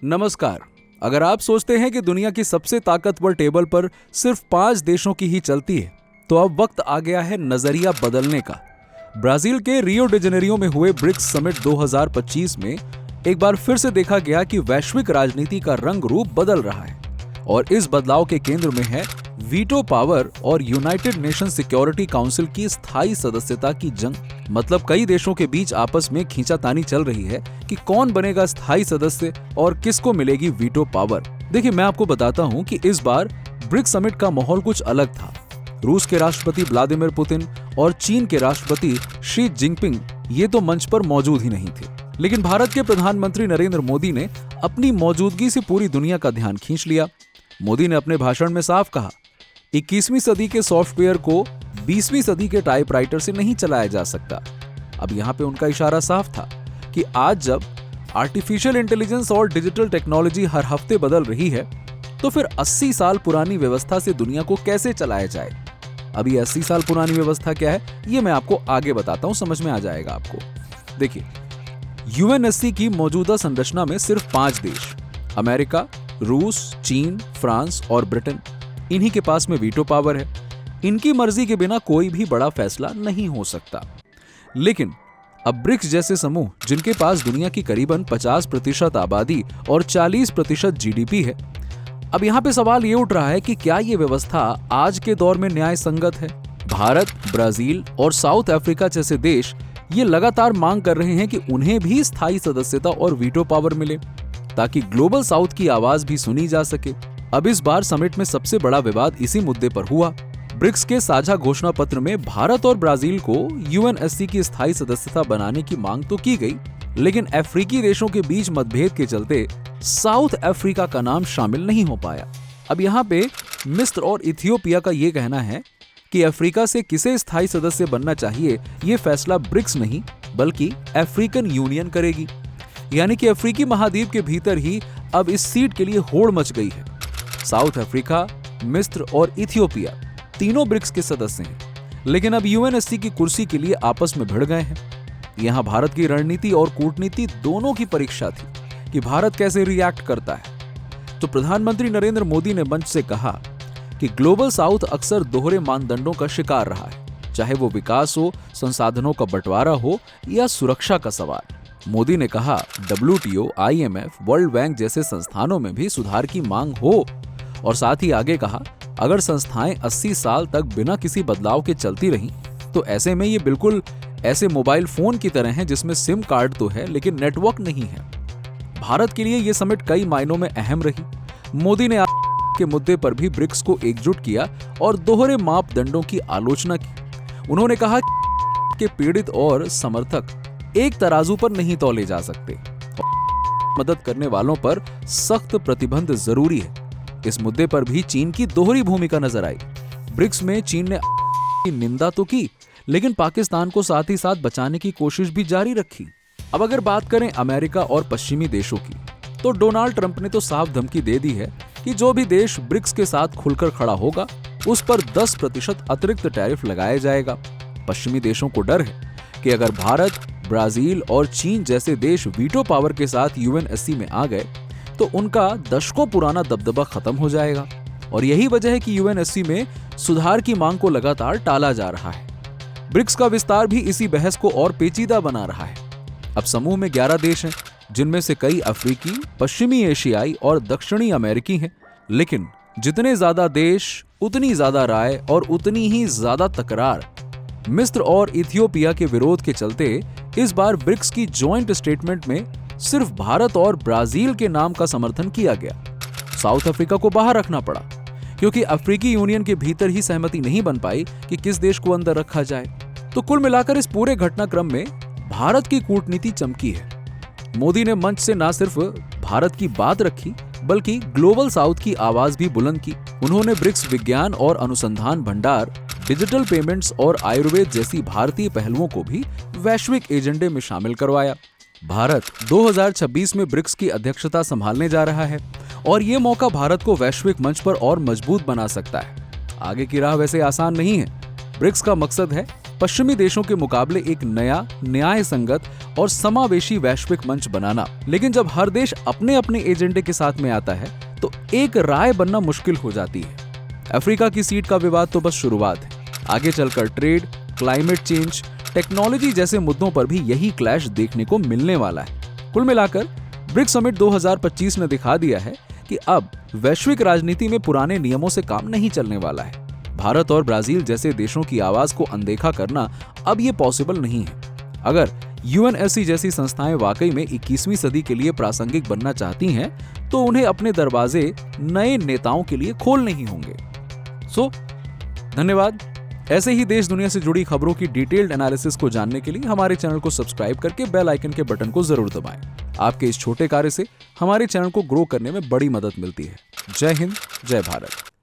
नमस्कार। अगर आप सोचते हैं कि दुनिया की सबसे ताकतवर टेबल पर सिर्फ 5 देशों की ही चलती है, तो अब वक्त आ गया है नजरिया बदलने का। ब्राजील के रियो डी जेनेरियो में हुए ब्रिक्स समिट 2025 में एक बार फिर से देखा गया कि वैश्विक राजनीति का रंग रूप बदल रहा है और इस बदलाव के केंद्र में है वीटो पावर और यूनाइटेड नेशन सिक्योरिटी काउंसिल की स्थायी सदस्यता की जंग। मतलब कई देशों के बीच आपस में खींचातानी चल रही है कि कौन बनेगा स्थायी सदस्य और किसको मिलेगी वीटो पावर। देखिए, मैं आपको बताता हूं कि इस बार ब्रिक्स समिट का माहौल कुछ अलग था। रूस के राष्ट्रपति व्लादिमीर पुतिन और चीन के राष्ट्रपति शी जिनपिंग ये तो मंच पर मौजूद ही नहीं थे, लेकिन भारत के प्रधानमंत्री नरेंद्र मोदी ने अपनी मौजूदगी से पूरी दुनिया का ध्यान खींच लिया। मोदी ने अपने भाषण में साफ कहा, 21वीं सदी के सॉफ्टवेयर को 20वीं सदी के टाइपराइटर से नहीं चलाया जा सकता। अब यहाँ पे उनका इशारा साफ था कि आज जब आर्टिफिशियल इंटेलिजेंस और डिजिटल टेक्नोलॉजी हर हफ्ते बदल रही है, तो फिर 80 साल पुरानी व्यवस्था से दुनिया को कैसे चलाया जाए। अभी 80 साल पुरानी व्यवस्था क्या है, ये मैं आपको आगे बताता हूँ, समझ में आ जाएगा आपको। देखिए, यूएनएससी की मौजूदा संरचना में सिर्फ 5 देश अमेरिका, रूस, चीन, फ्रांस और ब्रिटेन, इन्हीं के पास में वीटो पावर है। इनकी मर्जी के बिना कोई भी बड़ा फैसला नहीं हो सकता। लेकिन अब ब्रिक्स जैसे समूह, जिनके पास दुनिया की करीबन 50% आबादी और 40% जीडीपी है, अब यहाँ पे सवाल ये उठ रहा है कि क्या ये व्यवस्था आज के दौर में न्याय संगत है। भारत, ब्राजील और साउथ अफ्रीका जैसे देश ये लगातार मांग कर रहे हैं कि उन्हें भी स्थायी सदस्यता और वीटो पावर मिले, ताकि ग्लोबल साउथ की आवाज भी सुनी जा सके। अब इस बार समिट में सबसे बड़ा विवाद इसी मुद्दे पर हुआ। ब्रिक्स के साझा घोषणा पत्र में भारत और ब्राजील को यूएनएससी की स्थायी सदस्यता बनाने की मांग तो की गई, लेकिन अफ्रीकी देशों के बीच मतभेद के चलते साउथ अफ्रीका का नाम शामिल नहीं हो पाया। अब यहाँ पे मिस्र और इथियोपिया का ये कहना है कि अफ्रीका से किसे स्थायी सदस्य बनना चाहिए, ये फैसला ब्रिक्स नहीं बल्कि अफ्रीकन यूनियन करेगी। यानी कि अफ्रीकी महाद्वीप के भीतर ही अब इस सीट के लिए होड़ मच गई है। साउथ अफ्रीका, मिस्र और इथियोपिया तीनों ब्रिक्स के सदस्य हैं, लेकिन अब यूएनएससी की कुर्सी के लिए आपस में भिड़ गए हैं। यहां भारत की रणनीति और कूटनीति दोनों की परीक्षा थी कि भारत कैसे रिएक्ट करता है। तो प्रधानमंत्री नरेंद्र मोदी ने मंच से कहा कि ग्लोबल साउथ अक्सर दोहरे मानदंडों का शिकार रहा है, चाहे वो विकास हो, संसाधनों का बंटवारा हो या सुरक्षा का सवाल। मोदी ने कहा, WTO, IMF, वर्ल्ड बैंक जैसे संस्थानों में भी सुधार की मांग हो, और साथ ही आगे कहा, अगर संस्थाएं 80 साल तक बिना किसी बदलाव के चलती रहीं, तो ऐसे में ये बिल्कुल ऐसे मोबाइल फोन की तरह हैं जिसमें सिम कार्ड तो है लेकिन नेटवर्क नहीं है। भारत के लिए ये समिट कई मायनों में अहम रही। मोदी ने के मुद्दे पर भी ब्रिक्स को एकजुट किया और दोहरे मापदंडों की आलोचना की। उन्होंने कहा कि पीड़ित और समर्थक एक तराजू पर नहीं तौले जा सकते। मदद करने वालों पर सख्त प्रतिबंध जरूरी है। इस मुद्दे पर भी चीन की दोहरी भूमिका नजर आई। ब्रिक्स में चीन ने की निंदा तो की, लेकिन पाकिस्तान को साथ ही साथ बचाने की कोशिश भी जारी रखी। अब अगर बात करें अमेरिका और पश्चिमी देशों की, तो डोनाल्ड ट्रंप ने तो साफ धमकी दे दी है कि जो भी देश ब्रिक्स के साथ खुलकर खड़ा होगा, उस पर 10% अतिरिक्त टैरिफ लगाया जाएगा। पश्चिमी देशों को डर है कि अगर भारत, ब्राजील और चीन जैसे देश वीटो पावर के साथ यूएनएससी में आ गए, तो उनका दशकों पुराना दबदबा खत्म हो जाएगा। और यही वजह है कि यूएनएससी में सुधार की मांग को लगातार टाला जा रहा है। ब्रिक्स का विस्तार भी इसी बहस को और पेचीदा बना रहा है। अब समूह में 11 देश हैं, जिनमें से कई अफ्रीकी, पश्चिमी एशियाई और दक्षिणी अमेरिकी हैं। लेकिन जितने ज्यादा देश, उतनी ज्यादा राय और उतनी ही ज्यादा तकरार। मिस्र और इथियोपिया के विरोध के चलते इस बार ब्रिक्स की जॉइंट स्टेटमेंट में सिर्फ भारत और ब्राजील के नाम का समर्थन किया गया। साउथ अफ्रीका को बाहर रखना पड़ा, क्योंकि अफ्रीकी यूनियन के भीतर ही सहमति नहीं बन पाई कि किस देश को अंदर रखा जाए। तो कुल मिलाकर इस पूरे घटनाक्रम में भारत की कूटनीति चमकी है। मोदी ने मंच से न सिर्फ भारत की बात रखी, बल्कि ग्लोबल साउथ की आवाज भी बुलंद की। उन्होंने ब्रिक्स विज्ञान और अनुसंधान भंडार, डिजिटल पेमेंट्स और आयुर्वेद जैसी भारतीय पहलुओं को भी वैश्विक एजेंडे में शामिल करवाया। भारत 2026 में ब्रिक्स की अध्यक्षता संभालने जा रहा है और ये मौका भारत को वैश्विक मंच पर और मजबूत बना सकता है। आगे की राह वैसे आसान नहीं है। ब्रिक्स का मकसद है पश्चिमी देशों के मुकाबले एक नया, न्याय संगत और समावेशी वैश्विक मंच बनाना। लेकिन जब हर देश अपने अपने एजेंडे के साथ में आता है तो एक राय बनना मुश्किल हो जाती है। अफ्रीका की सीट का विवाद तो बस शुरुआत है। आगे चलकर ट्रेड, क्लाइमेट चेंज, टेक्नोलॉजी जैसे मुद्दों पर भी यही क्लैश देखने को मिलने वाला है। कुल मिलाकर ब्रिक्स समिट 2025 ने दिखा दिया है कि अब वैश्विक राजनीति में पुराने नियमों से काम नहीं चलने वाला है। भारत और ब्राजील जैसे देशों की आवाज को अनदेखा करना अब ये पॉसिबल नहीं है। अगर यूएनएससी जैसी संस्थाएं वाकई में 21वीं सदी के लिए प्रासंगिक बनना चाहती हैं, तो उन्हें अपने दरवाजे नए नेताओं के लिए खोलने ही होंगे। धन्यवाद। ऐसे ही देश दुनिया से जुड़ी खबरों की डिटेल्ड एनालिसिस को जानने के लिए हमारे चैनल को सब्सक्राइब करके बेल आइकन के बटन को जरूर दबाएं। आपके इस छोटे कार्य से हमारे चैनल को ग्रो करने में बड़ी मदद मिलती है। जय हिंद, जय भारत।